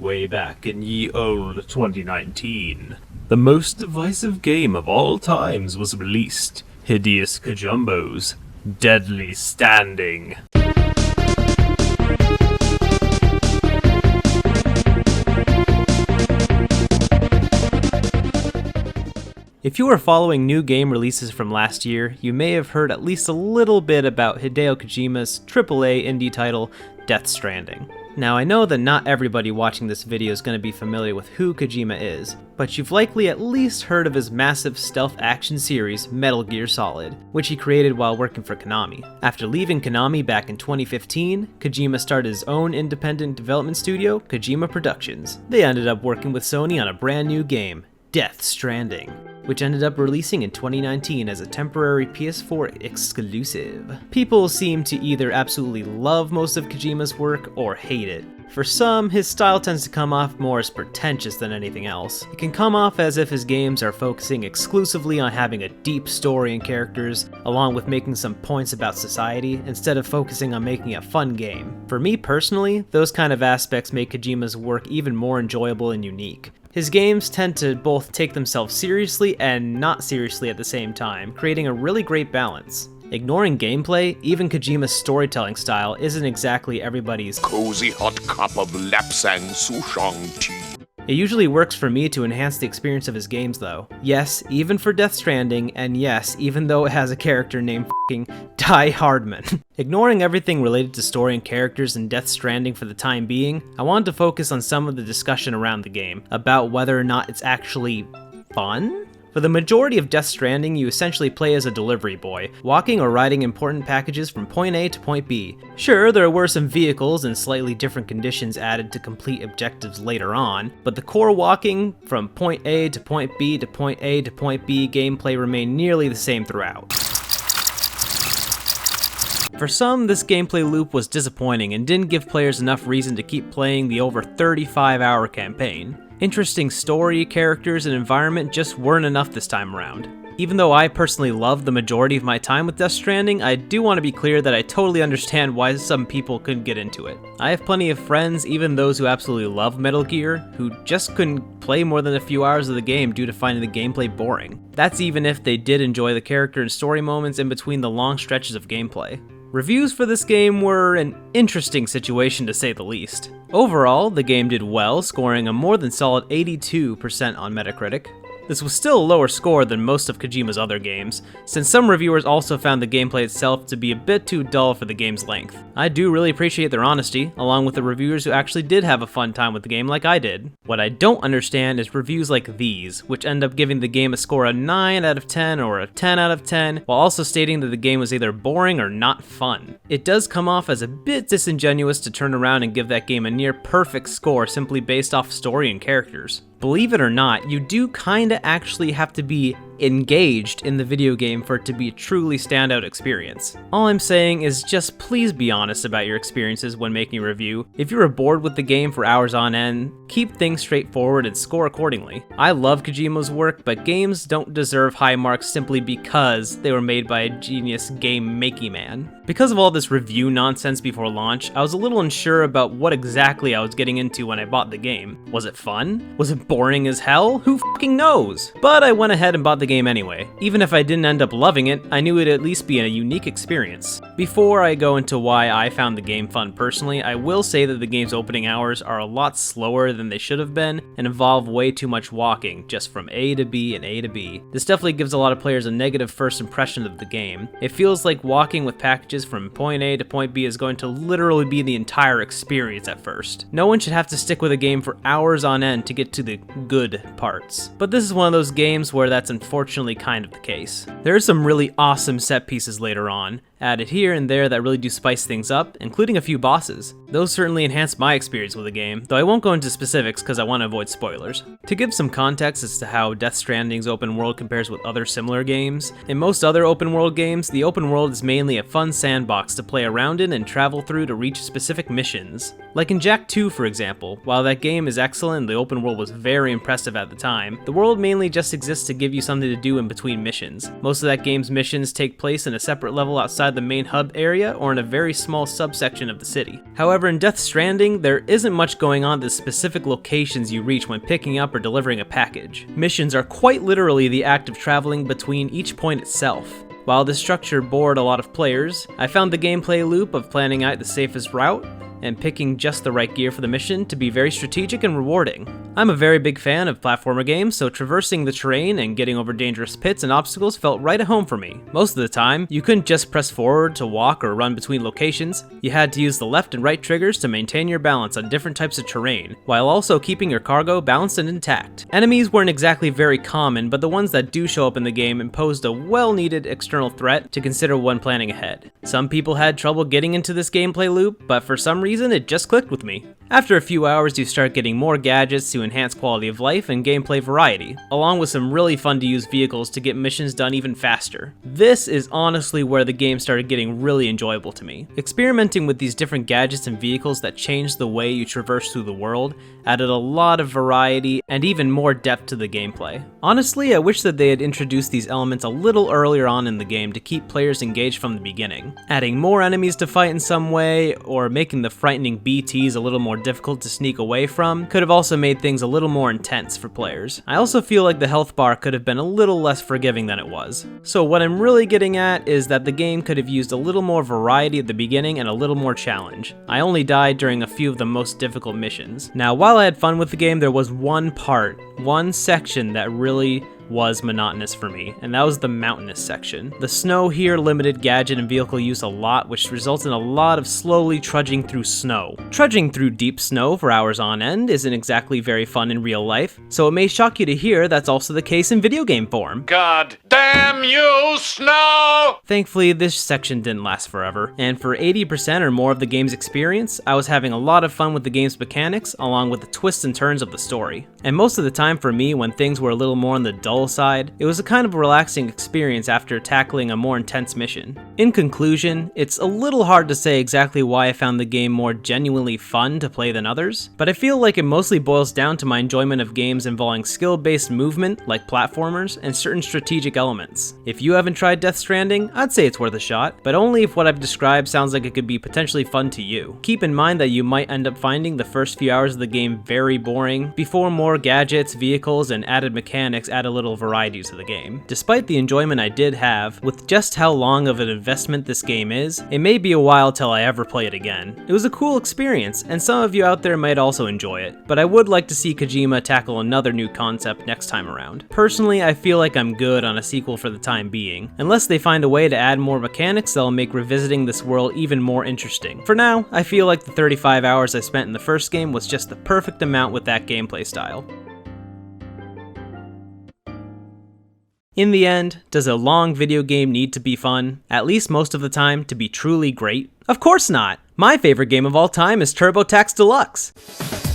way back in ye old 2019, the most divisive game of all times was released, Hideous Kajumbo's Deadly Standing. If you are following new game releases from last year, you may have heard at least a little bit about Hideo Kojima's AAA indie title, Death Stranding. Now I know that not everybody watching this video is going to be familiar with who Kojima is, but you've likely at least heard of his massive stealth action series, Metal Gear Solid, which he created while working for Konami. After leaving Konami back in 2015, Kojima started his own independent development studio, Kojima Productions. They ended up working with Sony on a brand new game, Death Stranding, which ended up releasing in 2019 as a temporary PS4 exclusive. People seem to either absolutely love most of Kojima's work or hate it. For some, his style tends to come off more as pretentious than anything else. It can come off as if his games are focusing exclusively on having a deep story and characters, along with making some points about society, instead of focusing on making a fun game. For me personally, those kind of aspects make Kojima's work even more enjoyable and unique. His games tend to both take themselves seriously and not seriously at the same time, creating a really great balance. Ignoring gameplay, even Kojima's storytelling style isn't exactly everybody's cozy hot cup of lapsang souchong tea. It usually works for me to enhance the experience of his games though. Yes, even for Death Stranding, and yes, even though it has a character named f***ing Die Hardman. Ignoring everything related to story and characters in Death Stranding for the time being, I wanted to focus on some of the discussion around the game, about whether or not it's actually fun? For the majority of Death Stranding, you essentially play as a delivery boy, walking or riding important packages from point A to point B. Sure, there were some vehicles and slightly different conditions added to complete objectives later on, but the core walking from point A to point B to point A to point B gameplay remained nearly the same throughout. For some, this gameplay loop was disappointing and didn't give players enough reason to keep playing the over 35-hour campaign. Interesting story, characters, and environment just weren't enough this time around. Even though I personally loved the majority of my time with Death Stranding, I do want to be clear that I totally understand why some people couldn't get into it. I have plenty of friends, even those who absolutely love Metal Gear, who just couldn't play more than a few hours of the game due to finding the gameplay boring. That's even if they did enjoy the character and story moments in between the long stretches of gameplay. Reviews for this game were an interesting situation to say the least. Overall, the game did well, scoring a more than solid 82% on Metacritic. This was still a lower score than most of Kojima's other games, since some reviewers also found the gameplay itself to be a bit too dull for the game's length. I do really appreciate their honesty, along with the reviewers who actually did have a fun time with the game like I did. What I don't understand is reviews like these, which end up giving the game a score of 9 out of 10 or a 10 out of 10, while also stating that the game was either boring or not fun. It does come off as a bit disingenuous to turn around and give that game a near perfect score simply based off story and characters. Believe it or not, you do kinda actually have to be engaged in the video game for it to be a truly standout experience. All I'm saying is just please be honest about your experiences when making a review. If you were bored with the game for hours on end, keep things straightforward and score accordingly. I love Kojima's work, but games don't deserve high marks simply because they were made by a genius game-making man. Because of all this review nonsense before launch, I was a little unsure about what exactly I was getting into when I bought the game. Was it fun? Was it boring as hell? Who fucking knows? But I went ahead and bought the game anyway. Even if I didn't end up loving it, I knew it'd at least be a unique experience. Before I go into why I found the game fun personally, I will say that the game's opening hours are a lot slower than they should have been and involve way too much walking, just from A to B and A to B. This definitely gives a lot of players a negative first impression of the game. It feels like walking with packages from point A to point B is going to literally be the entire experience at first. No one should have to stick with a game for hours on end to get to the good parts. But this is one of those games where that's unfortunately kind of the case. There are some really awesome set pieces later on, added here and there that really do spice things up, including a few bosses. Those certainly enhanced my experience with the game, though I won't go into specifics because I want to avoid spoilers. To give some context as to how Death Stranding's open world compares with other similar games, in most other open world games, the open world is mainly a fun sandbox to play around in and travel through to reach specific missions. Like in Jak 2, for example, while that game is excellent and the open world was very impressive at the time, the world mainly just exists to give you some something to do in between missions. Most of that game's missions take place in a separate level outside the main hub area or in a very small subsection of the city. However, in Death Stranding, there isn't much going on at the specific locations you reach when picking up or delivering a package. Missions are quite literally the act of traveling between each point itself. While this structure bored a lot of players, I found the gameplay loop of planning out the safest route and picking just the right gear for the mission to be very strategic and rewarding. I'm a very big fan of platformer games, so traversing the terrain and getting over dangerous pits and obstacles felt right at home for me. Most of the time, you couldn't just press forward to walk or run between locations. You had to use the left and right triggers to maintain your balance on different types of terrain, while also keeping your cargo balanced and intact. Enemies weren't exactly very common, but the ones that do show up in the game imposed a well-needed external threat to consider when planning ahead. Some people had trouble getting into this gameplay loop, but for some reason it just clicked with me. After a few hours, you start getting more gadgets to enhance quality of life and gameplay variety, along with some really fun to use vehicles to get missions done even faster. This is honestly where the game started getting really enjoyable to me. Experimenting with these different gadgets and vehicles that changed the way you traverse through the world added a lot of variety and even more depth to the gameplay. Honestly, I wish that they had introduced these elements a little earlier on in the game to keep players engaged from the beginning. Adding more enemies to fight in some way, or making the frightening BTs a little more difficult to sneak away from, could have also made things a little more intense for players. I also feel like the health bar could have been a little less forgiving than it was. So what I'm really getting at is that the game could have used a little more variety at the beginning and a little more challenge. I only died during a few of the most difficult missions. Now, while I had fun with the game, there was one section that really was monotonous for me, and that was the mountainous section. The snow here limited gadget and vehicle use a lot, which results in a lot of slowly trudging through snow. Trudging through deep snow for hours on end isn't exactly very fun in real life, so it may shock you to hear that's also the case in video game form. God damn you, snow! Thankfully, this section didn't last forever, and for 80% or more of the game's experience, I was having a lot of fun with the game's mechanics, along with the twists and turns of the story. And most of the time for me, when things were a little more on the dull side, it was a kind of relaxing experience after tackling a more intense mission. In conclusion, it's a little hard to say exactly why I found the game more genuinely fun to play than others, but I feel like it mostly boils down to my enjoyment of games involving skill-based movement, like platformers, and certain strategic elements. If you haven't tried Death Stranding, I'd say it's worth a shot, but only if what I've described sounds like it could be potentially fun to you. Keep in mind that you might end up finding the first few hours of the game very boring, before more gadgets, vehicles, and added mechanics add a little variety to the game. Despite the enjoyment I did have, with just how long of an investment this game is, it may be a while till I ever play it again. It was a cool experience, and some of you out there might also enjoy it, but I would like to see Kojima tackle another new concept next time around. Personally, I feel like I'm good on a sequel for the time being, unless they find a way to add more mechanics that'll make revisiting this world even more interesting. For now, I feel like the 35 hours I spent in the first game was just the perfect amount with that gameplay style. In the end, does a long video game need to be fun, at least most of the time, to be truly great? Of course not! My favorite game of all time is TurboTax Deluxe!